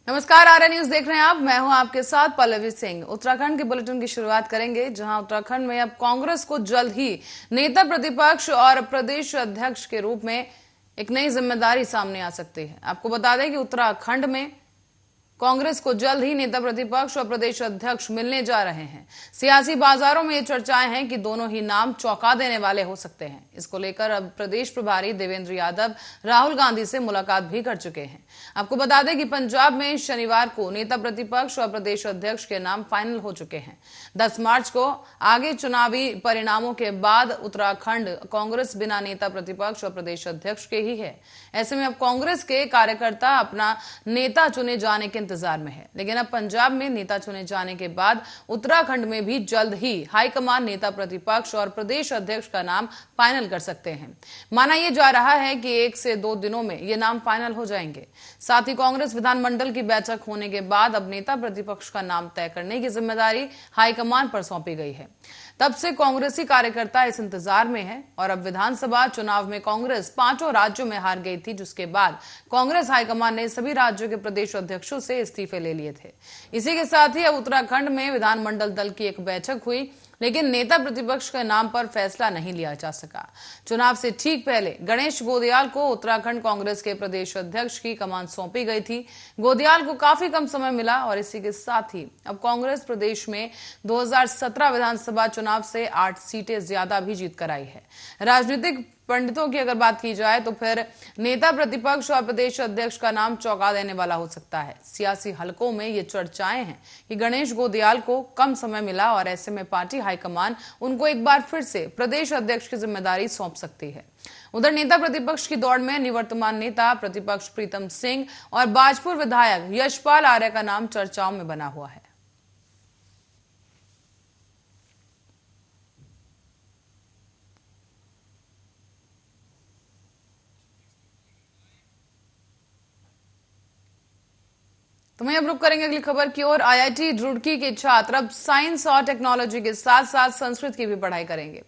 नमस्कार, आर्या न्यूज देख रहे हैं आप। मैं हूं आपके साथ पल्लवी सिंह। उत्तराखंड के बुलेटिन की शुरुआत करेंगे, जहां उत्तराखंड में अब कांग्रेस को जल्द ही नेता प्रतिपक्ष और प्रदेश अध्यक्ष के रूप में एक नई जिम्मेदारी सामने आ सकती है। आपको बता दें कि उत्तराखंड में कांग्रेस को जल्द ही नेता प्रतिपक्ष और प्रदेश अध्यक्ष मिलने जा रहे हैं। सियासी बाजारों में ये चर्चाएं हैं कि दोनों ही नाम चौंका देने वाले हो सकते हैं। इसको लेकर अब प्रदेश प्रभारी देवेंद्र यादव राहुल गांधी से मुलाकात भी कर चुके हैं। आपको बता दें कि पंजाब में शनिवार को नेता प्रतिपक्ष और प्रदेश अध्यक्ष के नाम फाइनल हो चुके हैं। 10 मार्च को आगे चुनावी परिणामों के बाद उत्तराखंड कांग्रेस बिना नेता प्रतिपक्ष और प्रदेश अध्यक्ष के ही है। ऐसे में अब कांग्रेस के कार्यकर्ता अपना नेता चुने जाने के इंतजार में है। लेकिन अब पंजाब में नेता चुने जाने के बाद उत्तराखंड में भी जल्द ही हाईकमान नेता प्रतिपक्ष और प्रदेश अध्यक्ष का नाम फाइनल कर सकते हैं। माना यह जा रहा है कि 1 से 2 दिनों में ये नाम फाइनल हो जाएंगे। साथ ही कांग्रेस विधानमंडल की बैठक होने के बाद अब नेता प्रतिपक्ष का नाम तय करने की जिम्मेदारी हाईकमान पर सौंपी गई है। तब से कांग्रेसी कार्यकर्ता इस इंतजार में हैं और अब विधानसभा चुनाव में कांग्रेस 5 राज्यों में हार गई थी, जिसके बाद कांग्रेस हाईकमान ने सभी राज्यों के प्रदेश अध्यक्षों से इस्तीफे ले लिए थे। इसी के साथ ही अब उत्तराखंड में विधानमंडल दल की एक बैठक हुई, लेकिन नेता प्रतिपक्ष के नाम पर फैसला नहीं लिया जा सका। चुनाव से ठीक पहले गणेश गोदियाल को उत्तराखंड कांग्रेस के प्रदेश अध्यक्ष की कमान सौंपी गई थी। गोदियाल को काफी कम समय मिला और इसी के साथ ही अब कांग्रेस प्रदेश में 2017 विधानसभा चुनाव से 8 सीटें ज्यादा भी जीत कर आई है। राजनीतिक पंडितों की अगर बात की जाए तो फिर नेता प्रतिपक्ष और प्रदेश अध्यक्ष का नाम चौंका देने वाला हो सकता है। सियासी हलकों में ये चर्चाएं हैं कि गणेश गोदियाल को कम समय मिला और ऐसे में पार्टी हाईकमान उनको एक बार फिर से प्रदेश अध्यक्ष की जिम्मेदारी सौंप सकती है। उधर नेता प्रतिपक्ष की दौड़ में निवर्तमान नेता प्रतिपक्ष प्रीतम सिंह और बाजपुर विधायक यशपाल आर्य का नाम चर्चाओं में बना हुआ है। तो वहीं अब रुक करेंगे अगली खबर की ओर। आईआईटी रुड़की के छात्र अब साइंस और टेक्नोलॉजी के साथ साथ संस्कृत की भी पढ़ाई करेंगे।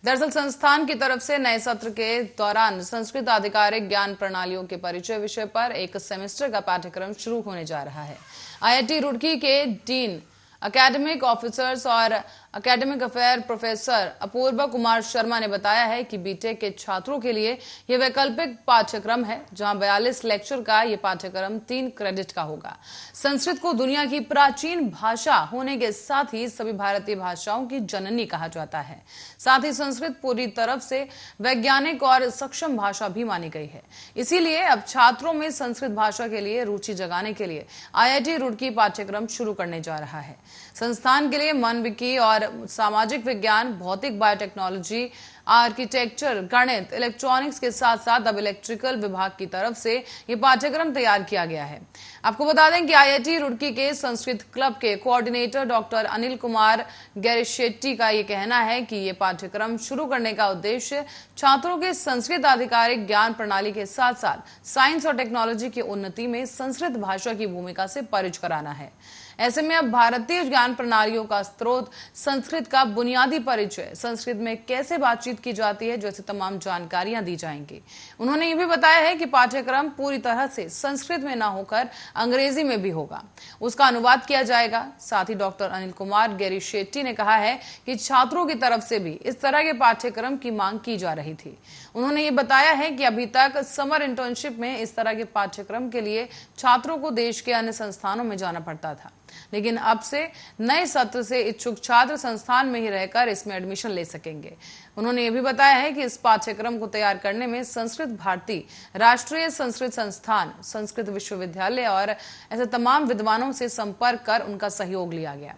दरअसल संस्थान की तरफ से नए सत्र के दौरान संस्कृत आधिकारिक ज्ञान प्रणालियों के परिचय विषय पर एक सेमेस्टर का पाठ्यक्रम शुरू होने जा रहा है। आईआईटी रुड़की के डीन एकेडमिक ऑफिसर्स और academic affair professor Apurva Kumar Sharma ने बताया है कि बीटेक के छात्रों के लिए यह वैकल्पिक पाठ्यक्रम है, जहां 42 लेक्चर का यह पाठ्यक्रम 3 क्रेडिट का होगा। संस्कृत को दुनिया की प्राचीन भाषा होने के साथ ही सभी भारतीय भाषाओं की जननी कहा जाता है। साथ ही संस्कृत पूरी तरफ से वैज्ञानिक और सक्षम भाषा भी मानी गई है। इसीलिए अब छात्रों में संस्कृत भाषा के लिए रुचि जगाने के लिए आईआईटी रुड़की पाठ्यक्रम शुरू करने जा रहा है। संस्थान के लिए मानविकी और सामाजिक विज्ञान, भौतिक बायोटेक्नोलॉजी, आर्किटेक्चर, गणित, इलेक्ट्रॉनिक्स के साथ साथ अब इलेक्ट्रिकल विभाग की तरफ से यह पाठ्यक्रम तैयार किया गया है। आपको बता दें कि आईआईटी रुड़की के संस्कृत क्लब के कोऑर्डिनेटर डॉक्टर अनिल कुमार गैरिशेट्टी का यह कहना है कि यह पाठ्यक्रम शुरू करने का उद्देश्य छात्रों के संस्कृत आधिकारिक ज्ञान प्रणाली के साथ साथ साइंस और टेक्नोलॉजी की उन्नति में संस्कृत भाषा की भूमिका से परिचित कराना है। ऐसे में अब भारतीय ज्ञान प्रणालियों का स्रोत, संस्कृत का बुनियादी परिचय, संस्कृत में कैसे बातचीत की जाती है, जैसे तमाम जानकारियां दी जाएंगी। उन्होंने ये भी बताया है कि पाठ्यक्रम पूरी तरह से संस्कृत में ना होकर अंग्रेजी में भी होगा, उसका अनुवाद किया जाएगा। साथ ही डॉक्टर अनिल कुमार गैरिशेट्टी ने कहा है कि छात्रों की तरफ से भी इस तरह के पाठ्यक्रम की मांग की जा रही थी। उन्होंने ये बताया है कि अभी तक समर इंटर्नशिप में इस तरह के पाठ्यक्रम के लिए छात्रों को देश के अन्य संस्थानों में जाना पड़ता था, लेकिन अब से नए सत्र से इच्छुक छात्र संस्थान में ही रहकर इसमें एडमिशन ले सकेंगे। उन्होंने ये भी बताया है कि इस पाठ्यक्रम को तैयार करने में संस्कृत भारती, राष्ट्रीय संस्कृत संस्थान, संस्कृत विश्वविद्यालय और ऐसे तमाम विद्वानों से संपर्क कर उनका सहयोग लिया गया।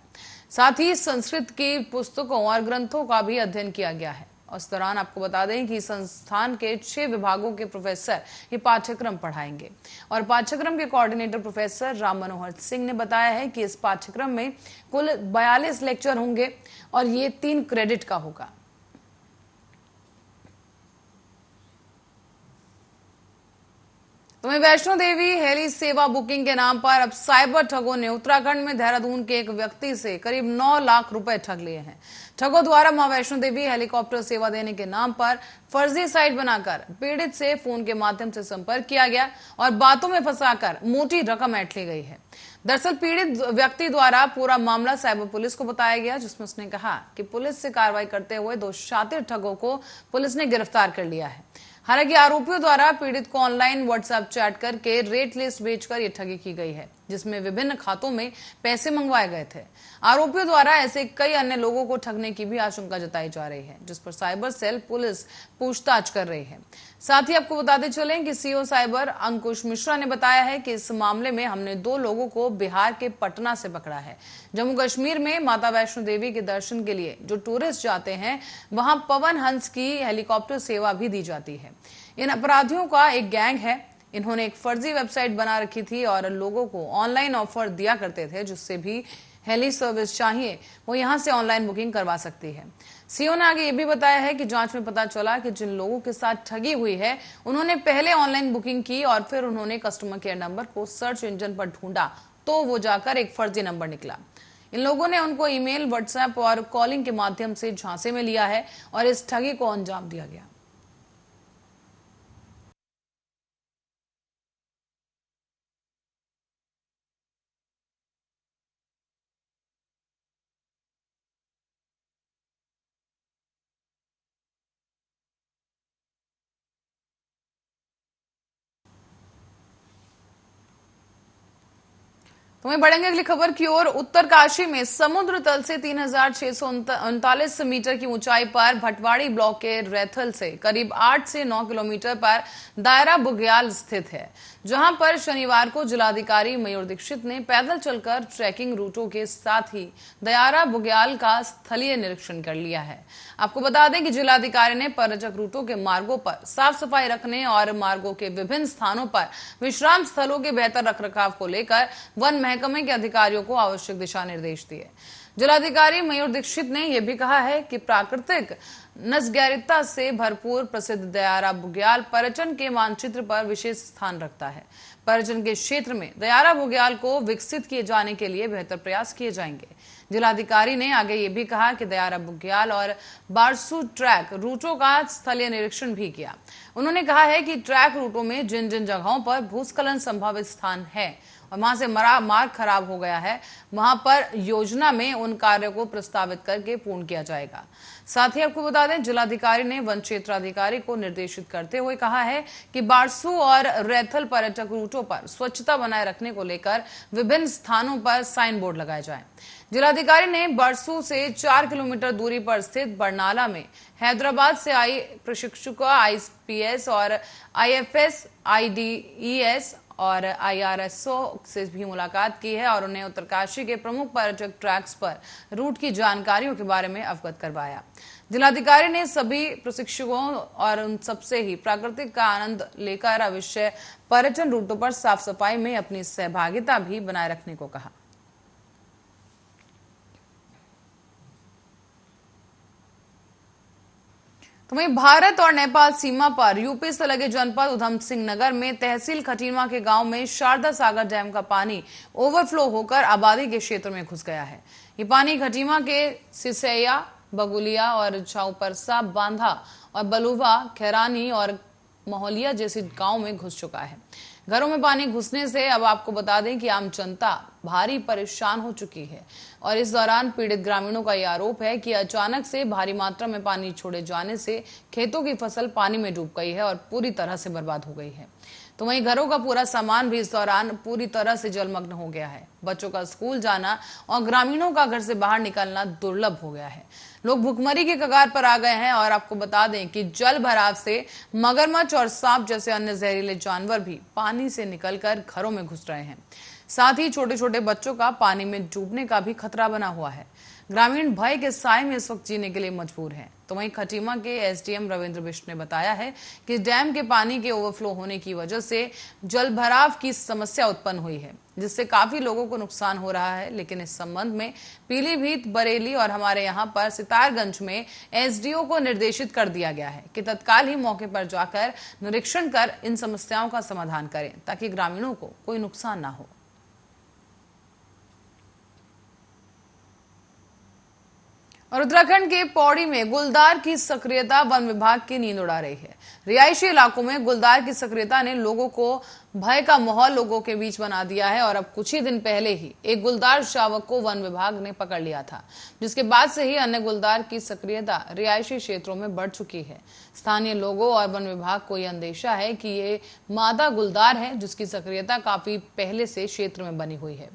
साथ ही संस्कृत की पुस्तकों और ग्रंथों का भी अध्ययन किया गया है। उस दौरान आपको बता दें कि संस्थान के 6 विभागों के प्रोफेसर ये पाठ्यक्रम पढ़ाएंगे और पाठ्यक्रम के कोऑर्डिनेटर प्रोफेसर राम मनोहर सिंह ने बताया है कि इस पाठ्यक्रम में कुल 42 लेक्चर होंगे और ये 3 क्रेडिट का होगा। तो वहीं वैष्णो देवी हेली सेवा बुकिंग के नाम पर अब साइबर ठगों ने उत्तराखंड में देहरादून के एक व्यक्ति से करीब 9 लाख रुपए ठग लिए हैं। ठगों द्वारा मां वैष्णो देवी हेलीकॉप्टर सेवा देने के नाम पर फर्जी साइट बनाकर पीड़ित से फोन के माध्यम से संपर्क किया गया और बातों में फंसाकर मोटी रकम ऐंठ ली गई है। दरअसल पीड़ित व्यक्ति द्वारा पूरा मामला साइबर पुलिस को बताया गया, जिसमें उसने कहा कि पुलिस से कार्रवाई करते हुए 2 शातिर ठगों को पुलिस ने गिरफ्तार कर लिया है। हालांकि आरोपियों द्वारा पीड़ित को ऑनलाइन व्हाट्सएप चैट करके रेट लिस्ट भेजकर ये ठगी की गई है, जिसमें विभिन्न खातों में पैसे मंगवाए गए थे। आरोपियों द्वारा ऐसे कई अन्य लोगों को ठगने की भी आशंका जताई जा रही है, जिस पर साइबर सेल पुलिस पूछताछ कर रही है। साथ ही आपको बताते चलें कि सीओ साइबर अंकुश मिश्रा ने बताया है कि इस मामले में हमने 2 लोगों को बिहार के पटना से पकड़ा है। जम्मू कश्मीर में माता वैष्णो देवी के दर्शन के लिए जो टूरिस्ट जाते हैं, वहां पवन हंस की हेलीकॉप्टर सेवा भी दी जाती है। इन अपराधियों का एक गैंग है। इन्होंने एक फर्जी वेबसाइट बना रखी थी और लोगों को ऑनलाइन ऑफर दिया करते थे, जिससे भी हेली सर्विस चाहिए वो यहां से ऑनलाइन बुकिंग करवा सकती है। सीओ ने आगे ये भी बताया है कि जांच में पता चला कि जिन लोगों के साथ ठगी हुई है, उन्होंने पहले ऑनलाइन बुकिंग की और फिर उन्होंने कस्टमर केयर नंबर को सर्च इंजन पर ढूंढा तो वो जाकर एक फर्जी नंबर निकला। इन लोगों ने उनको ईमेल, व्हाट्सएप और कॉलिंग के माध्यम से झांसे में लिया है और इस ठगी को अंजाम दिया गया। तो वहीं बढ़ेंगे अगली खबर की ओर। उत्तरकाशी में समुद्र तल से 3639 मीटर की ऊंचाई पर भटवाड़ी ब्लॉक के रैथल से करीब 8 से 9 किलोमीटर पर दायरा बुग्याल स्थित है, जहां पर शनिवार को जिलाधिकारी मयूर दीक्षित ने पैदल चलकर ट्रैकिंग रूटों के साथ ही दायरा बुग्याल का स्थलीय निरीक्षण कर लिया है। आपको बता दें कि जिलाधिकारी ने पर्यटक रूटों के मार्गों पर साफ सफाई रखने और मार्गों के विभिन्न स्थानों पर विश्राम स्थलों के बेहतर रखरखाव को लेकर वन महकमे के अधिकारियों को आवश्यक दिशा निर्देश दिए। जिलाधिकारी मयूर दीक्षित ने यह भी कहा है कि प्राकृतिक नसगैरिता से भरपूर प्रसिद्ध दायरा बुग्याल पर्यटन के मानचित्र पर विशेष स्थान रखता है। पर्यटन के क्षेत्र में दायरा बुग्याल को विकसित किए जाने के लिए बेहतर प्रयास किए जाएंगे। जिलाधिकारी ने आगे ये भी कहा कि दायरा बुग्याल और बारसू ट्रैक रूटों का स्थलीय निरीक्षण भी किया। उन्होंने कहा है कि ट्रैक रूटों में जिन जिन जगहों पर भूस्खलन संभावित स्थान है और वहां से मार्ग खराब हो गया है, वहां पर योजना में उन कार्यों को प्रस्तावित करके पूर्ण किया जाएगा। साथ ही आपको बता दें, जिलाधिकारी ने वन क्षेत्राधिकारी को निर्देशित करते हुए कहा है कि बारसू और रैथल पर्यटक रूटों पर स्वच्छता बनाए रखने को लेकर विभिन्न स्थानों पर साइन बोर्ड लगाए जाएं। जिलाधिकारी ने बारसू से 4 किलोमीटर दूरी पर स्थित बरनाला में हैदराबाद से आई प्रशिक्षुओं, आईपीएस और आईएफएस, आईडीईएस और आईआरएसओ से भी मुलाकात की है और उन्हें उत्तरकाशी के प्रमुख पर्यटक ट्रैक्स पर रूट की जानकारियों के बारे में अवगत करवाया। जिलाधिकारी ने सभी प्रशिक्षुओं और उन सबसे ही प्राकृतिक का आनंद लेकर अवश्य पर्यटन रूटों पर साफ सफाई में अपनी सहभागिता भी बनाए रखने को कहा। तो वहीं भारत और नेपाल सीमा पर यूपी से लगे जनपद उधम सिंह नगर में तहसील खटीमा के गांव में शारदा सागर डैम का पानी ओवरफ्लो होकर आबादी के क्षेत्र में घुस गया है। ये पानी खटीमा के सिसैया, बगुलिया और छाऊपरसा, बांधा और बलुवा, खैरानी और मोहलिया जैसे गांव में घुस चुका है। घरों में पानी घुसने से अब आपको बता दें कि आम जनता भारी परेशान हो चुकी है और इस दौरान पीड़ित ग्रामीणों का यह आरोप है कि अचानक से भारी मात्रा में पानी छोड़े जाने से खेतों की फसल पानी में डूब गई है और पूरी तरह से बर्बाद हो गई है। तो वहीं घरों का पूरा सामान भी इस दौरान पूरी तरह से जलमग्न हो गया है। बच्चों का स्कूल जाना और ग्रामीणों का घर से बाहर निकलना दुर्लभ हो गया है। लोग भुखमरी के कगार पर आ गए हैं और आपको बता दें कि जल भराव से मगरमच्छ और सांप जैसे अन्य जहरीले जानवर भी पानी से निकलकर घरों में घुस रहे हैं। साथ ही छोटे छोटे बच्चों का पानी में डूबने का भी खतरा बना हुआ है। ग्रामीण भय के साए में इस वक्त जीने के लिए मजबूर हैं। तो वहीं खटीमा के एसडीएम रविंद्र बिष्ट ने बताया है कि डैम के पानी के ओवरफ्लो होने की वजह से जलभराव की समस्या उत्पन्न हुई है, जिससे काफी लोगों को नुकसान हो रहा है। लेकिन इस संबंध में पीलीभीत, बरेली और हमारे यहां पर सितारगंज में एसडीओ को निर्देशित कर दिया गया है कि तत्काल ही मौके पर जाकर निरीक्षण कर इन समस्याओं का समाधान करें, ताकि ग्रामीणों को कोई नुकसान ना हो। और उत्तराखंड के पौड़ी में गुलदार की सक्रियता वन विभाग की नींद उड़ा रही है। रिहायशी इलाकों में गुलदार की सक्रियता ने लोगों को भय का माहौल लोगों के बीच बना दिया है और अब कुछ ही दिन पहले ही एक गुलदार शावक को वन विभाग ने पकड़ लिया था, जिसके बाद से ही अन्य गुलदार की सक्रियता रिहायशी क्षेत्रों में बढ़ चुकी है। स्थानीय लोगों और वन विभाग को यह अंदेशा है कि ये मादा गुलदार है, जिसकी सक्रियता काफी पहले से क्षेत्र में बनी हुई है।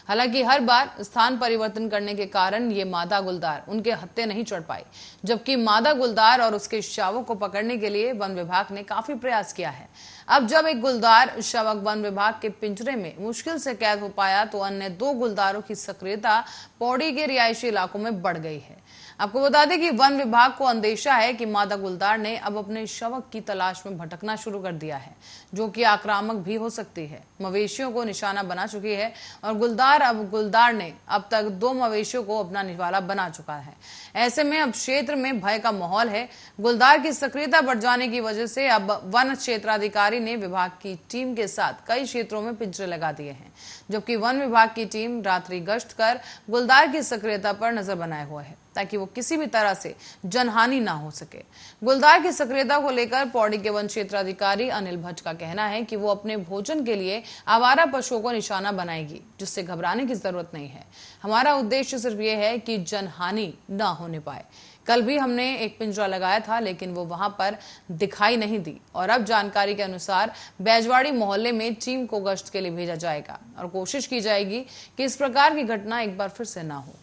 हालांकि हर बार स्थान परिवर्तन करने के कारण ये मादा गुलदार उनके हत्थे नहीं चढ़ पाई, जबकि मादा गुलदार और उसके शावक को पकड़ने के लिए वन विभाग ने काफी प्रयास किया है। अब जब एक गुलदार शावक वन विभाग के पिंजरे में मुश्किल से कैद हो पाया, तो अन्य 2 गुलदारों की सक्रियता पौड़ी के रिहायशी इलाकों में बढ़ गई है। आपको बता दें कि वन विभाग को अंदेशा है कि मादा गुलदार ने अब अपने शावक की तलाश में भटकना शुरू कर दिया है, जो कि आक्रामक भी हो सकती है। मवेशियों को निशाना बना चुकी है और गुलदार ने अब तक 2 मवेशियों को अपना निवाला बना चुका है। ऐसे में अब क्षेत्र में भय का माहौल है। गुलदार की सक्रियता बढ़ जाने की वजह से अब वन क्षेत्राधिकारी ने विभाग की टीम के साथ कई क्षेत्रों में पिंजरे लगा दिए हैं, जबकि वन विभाग की टीम रात्रि गश्त कर गुलदार की सक्रियता पर नजर बनाए हुए है, ताकि वो किसी भी तरह से जनहानि ना हो सके। गुलदार की सक्रियता को लेकर पौड़ी के वन क्षेत्राधिकारी अनिल भट्ट का कहना है कि वो अपने भोजन के लिए आवारा पशुओं को निशाना बनाएगी, जिससे घबराने की जरूरत नहीं है। हमारा उद्देश्य सिर्फ ये है कि जनहानि ना होने पाए। कल भी हमने एक पिंजरा लगाया था, लेकिन वो वहां पर दिखाई नहीं दी और अब जानकारी के अनुसार बैजवाड़ी मोहल्ले में टीम को गश्त के लिए भेजा जाएगा और कोशिश की जाएगी कि इस प्रकार की घटना एक बार फिर से ना हो।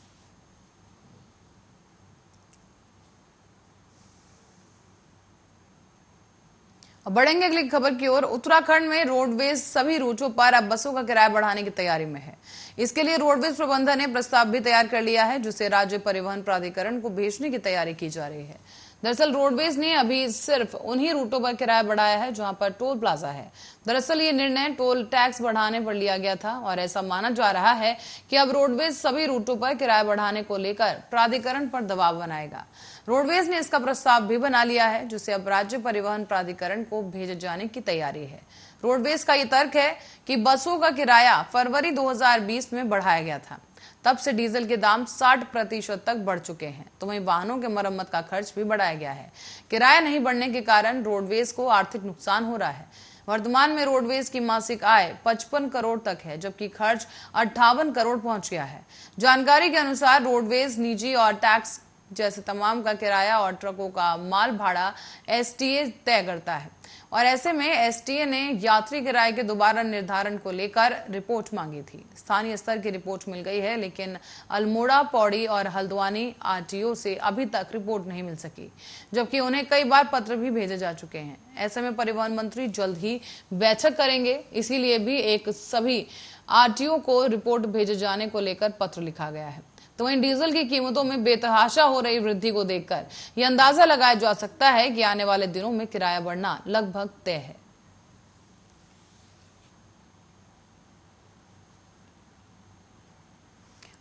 बढ़ेंगे अगली खबर की ओर। उत्तराखंड में रोडवेज सभी रूटों पर अब बसों का किराया बढ़ाने की तैयारी में है। इसके लिए रोडवेज प्रबंधन ने प्रस्ताव भी तैयार कर लिया है, जिसे राज्य परिवहन प्राधिकरण को भेजने की तैयारी की जा रही है। दरअसल रोडवेज ने अभी सिर्फ उन्हीं रूटों पर किराया बढ़ाया है जहां पर टोल प्लाजा है। दरअसल ये निर्णय टोल टैक्स बढ़ाने पर लिया गया था और ऐसा माना जा रहा है कि अब रोडवेज सभी रूटों पर किराया बढ़ाने को लेकर प्राधिकरण पर दबाव बनाएगा। रोडवेज ने इसका प्रस्ताव भी बना लिया है, जिसे अब राज्य परिवहन प्राधिकरण को भेजे जाने की तैयारी है। रोडवेज का ये तर्क है कि बसों का किराया फरवरी 2020 में बढ़ाया गया था, तब से डीजल के दाम 60% तक बढ़ चुके हैं। तो वहीं वाहनों के मरम्मत का खर्च भी बढ़ाया गया है। किराया नहीं बढ़ने के कारण रोडवेज को आर्थिक नुकसान हो रहा है। वर्तमान में रोडवेज की मासिक आय 55 करोड़ तक है, जबकि खर्च 58 करोड़ पहुंच गया है। जानकारी के अनुसार रोडवेज निजी और टैक्स जैसे तमाम का किराया और ट्रकों का माल भाड़ा एसटीए तय करता है और ऐसे में एसटीए ने यात्री किराए के दोबारा निर्धारण को लेकर रिपोर्ट मांगी थी। स्थानीय स्तर की रिपोर्ट मिल गई है, लेकिन अल्मोड़ा, पौड़ी और हल्द्वानी आरटीओ से अभी तक रिपोर्ट नहीं मिल सकी, जबकि उन्हें कई बार पत्र भी भेजे जा चुके हैं। ऐसे में परिवहन मंत्री जल्द ही बैठक करेंगे, इसीलिए भी एक सभी आरटीओ को रिपोर्ट भेजे जाने को लेकर पत्र लिखा गया है। तो वहीं डीजल की कीमतों में बेतहाशा हो रही वृद्धि को देखकर यह अंदाजा लगाया जा सकता है कि आने वाले दिनों में किराया बढ़ना लगभग तय है।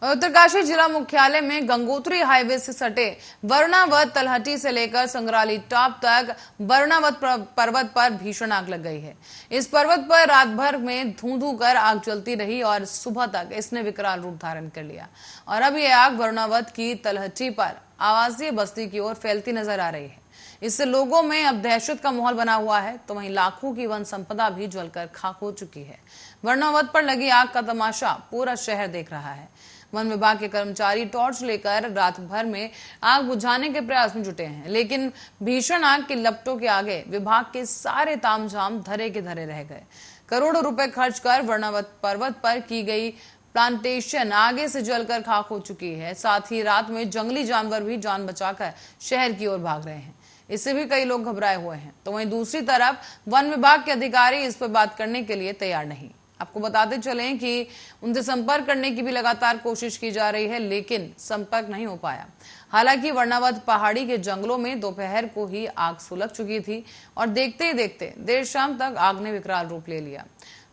उत्तरकाशी जिला मुख्यालय में गंगोत्री हाईवे से सटे वरुणावत तलहटी से लेकर संग्राली टॉप तक वरुणावत पर्वत पर भीषण आग लग गई है। इस पर्वत पर रात भर में धू कर आग जलती रही और सुबह तक इसने विकराल रूप धारण कर लिया और अब यह आग वरुणावत की तलहटी पर आवासीय बस्ती की ओर फैलती नजर आ रही है। इससे लोगों में अब दहशत का माहौल बना हुआ है। तो वहीं लाखों की वन संपदा भी जलकर खाक हो चुकी है। वरुणावत पर लगी आग का तमाशा पूरा शहर देख रहा है। वन विभाग के कर्मचारी टॉर्च लेकर रात भर में आग बुझाने के प्रयास में जुटे हैं, लेकिन भीषण आग के लपटों के आगे विभाग के सारे तामझाम धरे के धरे रह गए। करोड़ों रुपए खर्च कर वरुणावत पर्वत पर की गई प्लांटेशन आगे से जलकर खाक हो चुकी है। साथ ही रात में जंगली जानवर भी जान बचाकर शहर की ओर भाग रहे हैं। इससे भी कई लोग घबराए हुए हैं। तो वहीं दूसरी तरफ वन विभाग के अधिकारी इस पर बात करने के लिए तैयार नहीं। आपको बताते चलें कि उनसे संपर्क करने की भी लगातार कोशिश की जा रही है, लेकिन संपर्क नहीं हो पाया। हालांकि वर्णावत पहाड़ी के जंगलों में दोपहर को ही आग सुलग चुकी थी और देखते ही देखते देर शाम तक आग ने विकराल रूप ले लिया।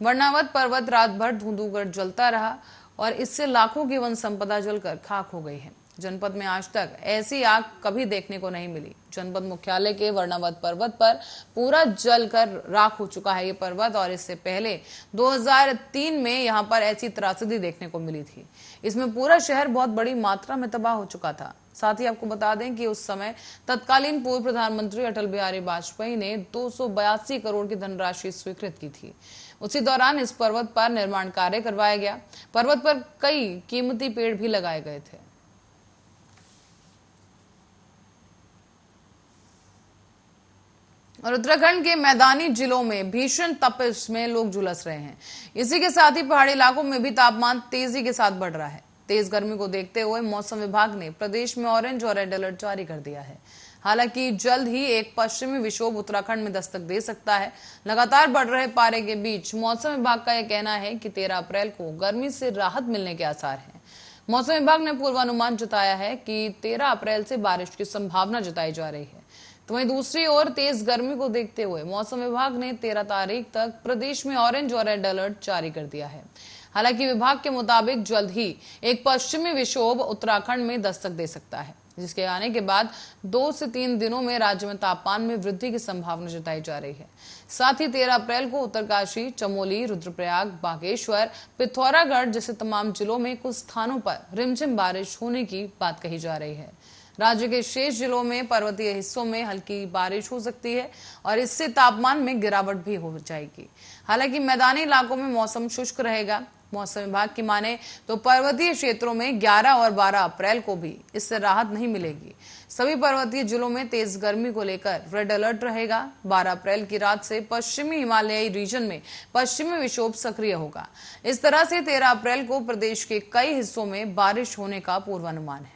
वर्णावत पर्वत रात भर धुंधुकर जलता रहा और इससे लाखों की वन संपदा जलकर खाक हो गई है। जनपद में आज तक ऐसी आग कभी देखने को नहीं मिली। जनपद मुख्यालय के वर्णावत पर्वत पर पूरा जलकर राख हो चुका है ये पर्वत, और इससे पहले 2003 में यहां पर ऐसी त्रासदी देखने को मिली थी। इसमें पूरा शहर बहुत बड़ी मात्रा में तबाह हो चुका था। साथ ही आपको बता दें कि उस समय तत्कालीन पूर्व प्रधानमंत्री अटल बिहारी वाजपेयी ने 282 करोड़ की धनराशि स्वीकृत की थी। उसी दौरान इस पर्वत पर निर्माण कार्य करवाया गया। पर्वत पर कई कीमती पेड़ भी लगाए गए थे। और उत्तराखंड के मैदानी जिलों में भीषण तपिश में लोग झुलस रहे हैं। इसी के साथ ही पहाड़ी इलाकों में भी तापमान तेजी के साथ बढ़ रहा है। तेज गर्मी को देखते हुए मौसम विभाग ने प्रदेश में ऑरेंज और रेड अलर्ट जारी कर दिया है। हालांकि जल्द ही एक पश्चिमी विक्षोभ उत्तराखंड में दस्तक दे सकता है। लगातार बढ़ रहे पारे के बीच मौसम विभाग का यह कहना है कि 13 अप्रैल को गर्मी से राहत मिलने के आसार हैं। मौसम विभाग ने पूर्वानुमान जताया है कि 13 अप्रैल से बारिश की संभावना जताई जा रही है। तो वहीं दूसरी ओर तेज गर्मी को देखते हुए मौसम विभाग ने 13 तारीख तक प्रदेश में ऑरेंज और रेड अलर्ट जारी कर दिया है। हालांकि विभाग के मुताबिक जल्द ही एक पश्चिमी विक्षोभ उत्तराखंड में दस्तक दे सकता है, जिसके आने के बाद 2 से 3 दिनों में राज्य में तापमान में वृद्धि की संभावना जताई जा रही है। साथ ही 13 अप्रैल को उत्तरकाशी, चमोली, रुद्रप्रयाग, बागेश्वर, पिथौरागढ़ जैसे तमाम जिलों में कुछ स्थानों पर रिमझिम बारिश होने की बात कही जा रही है। राज्य के शेष जिलों में पर्वतीय हिस्सों में हल्की बारिश हो सकती है और इससे तापमान में गिरावट भी हो जाएगी। हालांकि मैदानी इलाकों में मौसम शुष्क रहेगा। मौसम विभाग की माने तो पर्वतीय क्षेत्रों में 11 और 12 अप्रैल को भी इससे राहत नहीं मिलेगी। सभी पर्वतीय जिलों में तेज गर्मी को लेकर रेड अलर्ट रहेगा। 12 अप्रैल की रात से पश्चिमी हिमालयी रीजन में पश्चिमी विक्षोभ सक्रिय होगा। इस तरह से 13 अप्रैल को प्रदेश के कई हिस्सों में बारिश होने का पूर्वानुमान है।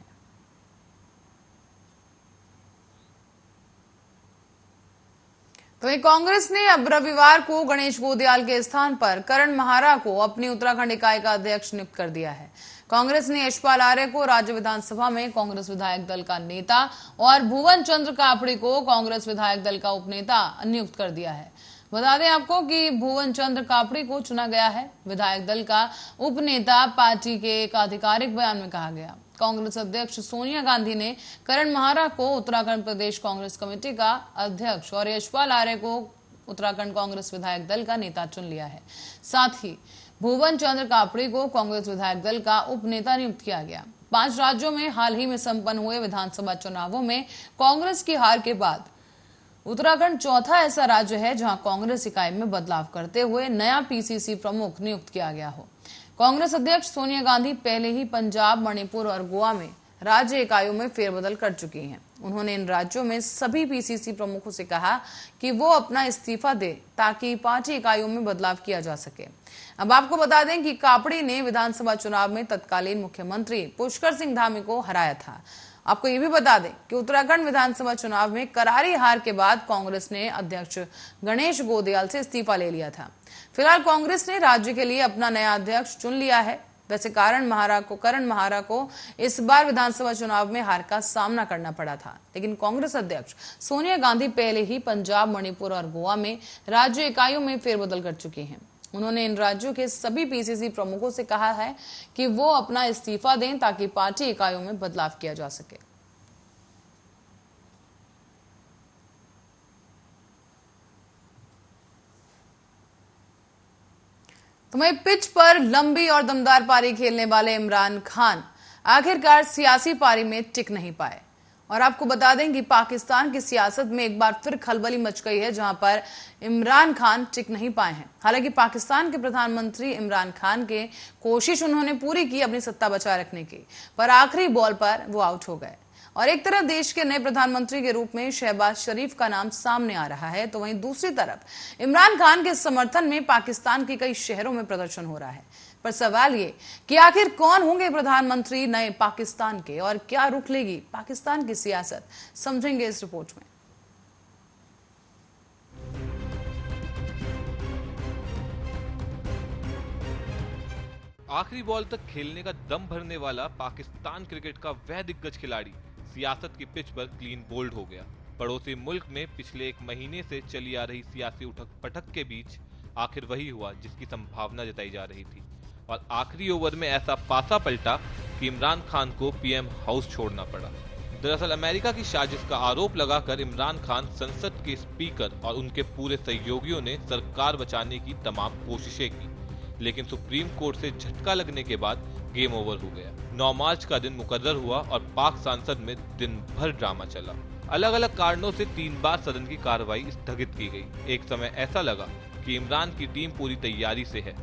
तो कांग्रेस ने अब रविवार को गणेश गोदियाल के स्थान पर करण महारा को अपनी उत्तराखंड इकाई का अध्यक्ष नियुक्त कर दिया है। कांग्रेस ने यशपाल आर्य को राज्य विधानसभा में कांग्रेस विधायक दल का नेता और भुवन चंद्र कापड़ी को कांग्रेस विधायक दल का उपनेता नियुक्त कर दिया है। बता दें आपको कि भुवन चंद्र कापड़ी को चुना गया है विधायक दल का उपनेता। पार्टी के एक आधिकारिक बयान में कहा गया, कांग्रेस अध्यक्ष सोनिया गांधी ने करण महारा को उत्तराखंड प्रदेश कांग्रेस कमेटी का अध्यक्ष और यशपाल आर्य को उत्तराखंड कांग्रेस विधायक दल का नेता चुन लिया है। साथ ही भुवन चंद्र कापड़ी को कांग्रेस विधायक दल का उपनेता नियुक्त किया गया। 5 राज्यों में हाल ही में संपन्न हुए विधानसभा चुनावों में कांग्रेस की हार के बाद उत्तराखंड चौथा ऐसा राज्य है जहां कांग्रेस इकाई में बदलाव करते हुए नया पीसीसी प्रमुख नियुक्त किया गया हो। कांग्रेस अध्यक्ष सोनिया गांधी पहले ही पंजाब, मणिपुर और गोवा में राज्य इकाइयों में फेरबदल कर चुकी हैं। उन्होंने इन राज्यों में सभी पीसीसी प्रमुखों से कहा कि वो अपना इस्तीफा दे ताकि पार्टी इकाइयों में बदलाव किया जा सके। अब आपको बता दें कि कापड़ी ने विधानसभा चुनाव में तत्कालीन मुख्यमंत्री पुष्कर सिंह धामी को हराया था। आपको ये भी बता दें कि उत्तराखंड विधानसभा चुनाव में करारी हार के बाद कांग्रेस ने अध्यक्ष गणेश गोदियाल से इस्तीफा ले लिया था। फिलहाल कांग्रेस ने राज्य के लिए अपना नया अध्यक्ष चुन लिया है। वैसे करण महारा को इस बार विधानसभा चुनाव में हार का सामना करना पड़ा था, लेकिन कांग्रेस अध्यक्ष सोनिया गांधी पहले ही पंजाब, मणिपुर और गोवा में राज्य इकाइयों में फेरबदल कर चुकी हैं। उन्होंने इन राज्यों के सभी पीसीसी प्रमुखों से कहा है कि वो अपना इस्तीफा दें ताकि पार्टी इकाइयों में बदलाव किया जा सके। तो वहीं पिच पर लंबी और दमदार पारी खेलने वाले इमरान खान आखिरकार सियासी पारी में टिक नहीं पाए। और आपको बता दें कि पाकिस्तान की सियासत में एक बार फिर खलबली मच गई है, जहां पर इमरान खान टिक नहीं पाए हैं। हालांकि पाकिस्तान के प्रधानमंत्री इमरान खान के कोशिश उन्होंने पूरी की अपनी सत्ता बचाए रखने की, पर आखिरी बॉल पर वो आउट हो गए। और एक तरफ देश के नए प्रधानमंत्री के रूप में शहबाज शरीफ का नाम सामने आ रहा है, तो वहीं दूसरी तरफ इमरान खान के समर्थन में पाकिस्तान के कई शहरों में प्रदर्शन हो रहा है। पर सवाल ये कि आखिर कौन होंगे प्रधानमंत्री नए पाकिस्तान के और क्या रुख लेगी पाकिस्तान की सियासत, समझेंगे इस रिपोर्ट में। आखिरी बॉल तक खेलने का दम भरने वाला पाकिस्तान क्रिकेट का वह दिग्गज खिलाड़ी सियासत की पिच पर क्लीन बोल्ड हो गया। पड़ोसी मुल्क में पिछले एक महीने से चली आ रही सियासी उठक पटक के बीच आखिर वही हुआ जिसकी संभावना जताई जा रही थी, और आखिरी ओवर में ऐसा पासा पलटा कि इमरान खान को पीएम हाउस छोड़ना पड़ा। दरअसल अमेरिका की साजिश का आरोप लगाकर इमरान खान संसद के स्पीकर और उनके पूरे सहयोगियों ने सरकार बचाने की तमाम कोशिशें की, लेकिन सुप्रीम कोर्ट से झटका लगने के बाद गेम ओवर हो गया। 9 मार्च का दिन मुकर्रर हुआ और पाक संसद में दिन भर ड्रामा चला। अलग अलग कारणों से 3 बार सदन की कार्रवाई स्थगित की गई। एक समय ऐसा लगा कि इमरान की टीम पूरी तैयारी से है,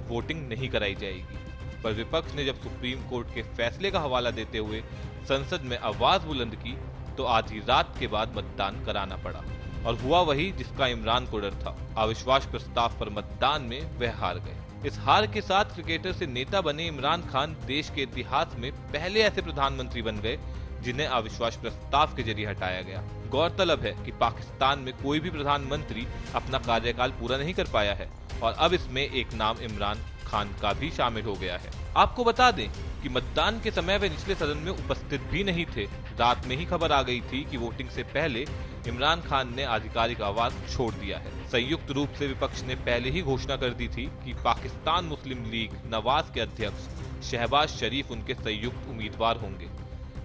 वोटिंग नहीं कराई जाएगी, पर विपक्ष ने जब सुप्रीम कोर्ट के फैसले का हवाला देते हुए संसद में आवाज बुलंद की तो आधी रात के बाद मतदान कराना पड़ा, और हुआ वही जिसका इमरान को डर था। अविश्वास प्रस्ताव पर मतदान में वह हार गए। इस हार के साथ क्रिकेटर से नेता बने इमरान खान देश के इतिहास में पहले ऐसे प्रधानमंत्री बन गए जिन्हें अविश्वास प्रस्ताव के जरिए हटाया गया। गौरतलब है कि पाकिस्तान में कोई भी प्रधानमंत्री अपना कार्यकाल पूरा नहीं कर पाया है, और अब इसमें एक नाम इमरान खान का भी शामिल हो गया है। आपको बता दें कि मतदान के समय वे निचले सदन में उपस्थित भी नहीं थे। रात में ही खबर आ गई थी कि वोटिंग से पहले इमरान खान ने आधिकारिक आवाज छोड़ दिया है। संयुक्त रूप से विपक्ष ने पहले ही घोषणा कर दी थी कि पाकिस्तान मुस्लिम लीग नवाज के अध्यक्ष शहबाज शरीफ उनके संयुक्त उम्मीदवार होंगे।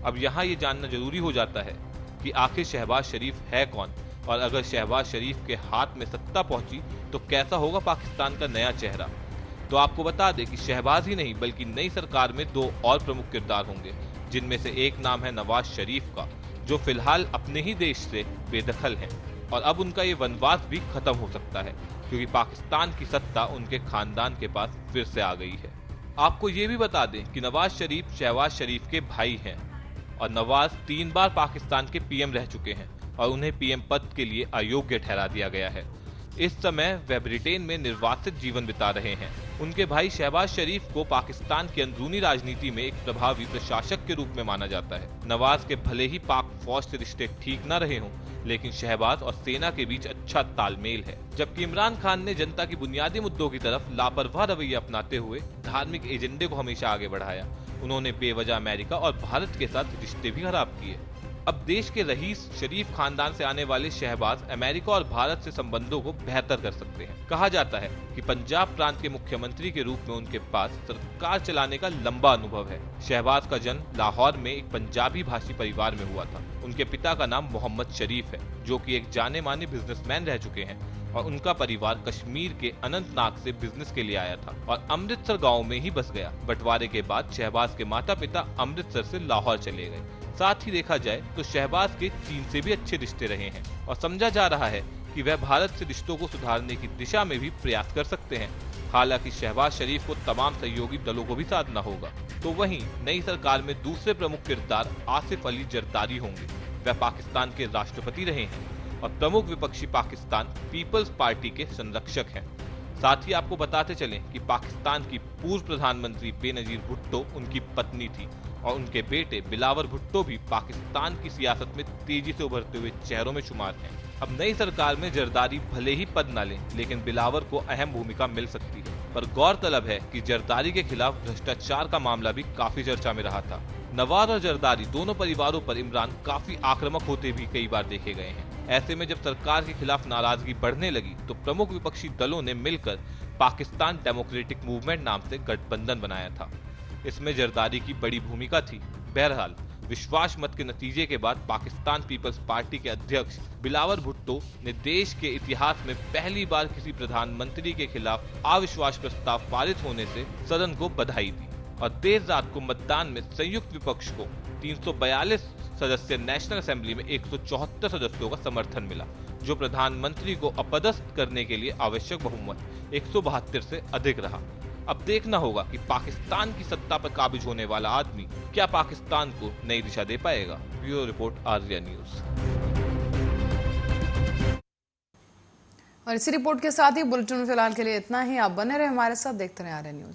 अब यहाँ ये जानना जरूरी हो जाता है कि आखिर शहबाज शरीफ है कौन, और अगर शहबाज शरीफ के हाथ में सत्ता पहुंची तो कैसा होगा पाकिस्तान का नया चेहरा। तो आपको बता दें कि शहबाज ही नहीं बल्कि नई सरकार में 2 और प्रमुख किरदार होंगे, जिनमें से एक नाम है नवाज शरीफ का, जो फिलहाल अपने ही देश से बेदखल हैं, और अब उनका ये वनवास भी खत्म हो सकता है क्योंकि पाकिस्तान की सत्ता उनके खानदान के पास फिर से आ गई है। आपको ये भी बता दें कि नवाज शरीफ शहबाज शरीफ के भाई हैं, और नवाज 3 बार पाकिस्तान के पीएम रह चुके हैं और उन्हें पीएम पद के लिए अयोग्य ठहरा दिया गया है। इस समय वह ब्रिटेन में निर्वासित जीवन बिता रहे हैं। उनके भाई शहबाज शरीफ को पाकिस्तान की अंदरूनी राजनीति में एक प्रभावी प्रशासक के रूप में माना जाता है। नवाज के भले ही पाक फौज से रिश्ते ठीक न रहे हों, लेकिन शहबाज और सेना के बीच अच्छा तालमेल है। जबकि इमरान खान ने जनता की बुनियादी मुद्दों की तरफ लापरवाह रवैया अपनाते हुए धार्मिक एजेंडे को हमेशा आगे बढ़ाया। उन्होंने बेवजह अमेरिका और भारत के साथ रिश्ते भी खराब किए। अब देश के रईस शरीफ खानदान से आने वाले शहबाज अमेरिका और भारत से संबंधों को बेहतर कर सकते हैं। कहा जाता है कि पंजाब प्रांत के मुख्यमंत्री के रूप में उनके पास सरकार चलाने का लंबा अनुभव है। शहबाज का जन्म लाहौर में एक पंजाबी भाषी परिवार में हुआ था। उनके पिता का नाम मोहम्मद शरीफ है, जो कि एक जाने माने बिजनेसमैन रह चुके हैं, और उनका परिवार कश्मीर के अनंतनाग से बिजनेस के लिए आया था और अमृतसर गाँव में ही बस गया। बंटवारे के बाद शहबाज के माता पिता अमृतसर से लाहौर चले गए। साथ ही देखा जाए तो शहबाज के चीन से भी अच्छे रिश्ते रहे हैं, और समझा जा रहा है कि वह भारत से रिश्तों को सुधारने की दिशा में भी प्रयास कर सकते हैं। हालांकि शहबाज शरीफ को तमाम सहयोगी दलों को भी साधना होगा। तो वहीं नई सरकार में दूसरे प्रमुख किरदार आसिफ अली जरदारी होंगे। वह पाकिस्तान के राष्ट्रपति रहे हैं और प्रमुख विपक्षी पाकिस्तान पीपल्स पार्टी के संरक्षक हैं। साथ ही आपको बताते चलें कि पाकिस्तान की पूर्व प्रधानमंत्री बेनजीर भुट्टो उनकी पत्नी थी, और उनके बेटे बिलावर भुट्टो भी पाकिस्तान की सियासत में तेजी से उभरते हुए चेहरों में शुमार हैं। अब नई सरकार में जरदारी भले ही पद न लें, लेकिन बिलावर को अहम भूमिका मिल सकती है। पर गौरतलब है कि जरदारी के खिलाफ भ्रष्टाचार का मामला भी काफी चर्चा में रहा था। नवाज और जरदारी दोनों परिवारों पर इमरान काफी आक्रामक होते भी कई बार देखे गए हैं। ऐसे में जब सरकार के खिलाफ नाराजगी बढ़ने लगी तो प्रमुख विपक्षी दलों ने मिलकर पाकिस्तान डेमोक्रेटिक मूवमेंट नाम से गठबंधन बनाया था। इसमें जरदारी की बड़ी भूमिका थी। बहरहाल विश्वास मत के नतीजे के बाद पाकिस्तान पीपल्स पार्टी के अध्यक्ष बिलावर भुट्टो ने देश के इतिहास में पहली बार किसी प्रधानमंत्री के खिलाफ अविश्वास प्रस्ताव पारित होने से सदन को बधाई दी, और देर रात को मतदान में संयुक्त विपक्ष को 342 सदस्य नेशनल असेंबली में 174 सदस्यों का समर्थन मिला, जो प्रधानमंत्री को अपदस्थ करने के लिए आवश्यक बहुमत 172 से अधिक रहा। अब देखना होगा कि पाकिस्तान की सत्ता पर काबिज होने वाला आदमी क्या पाकिस्तान को नई दिशा दे पाएगा। Bureau report Arya news. और इसी रिपोर्ट के साथ ही बुलेटिन में फिलहाल के लिए इतना ही। आप बने रहे हमारे साथ, देखते रहे आर्या न्यूज।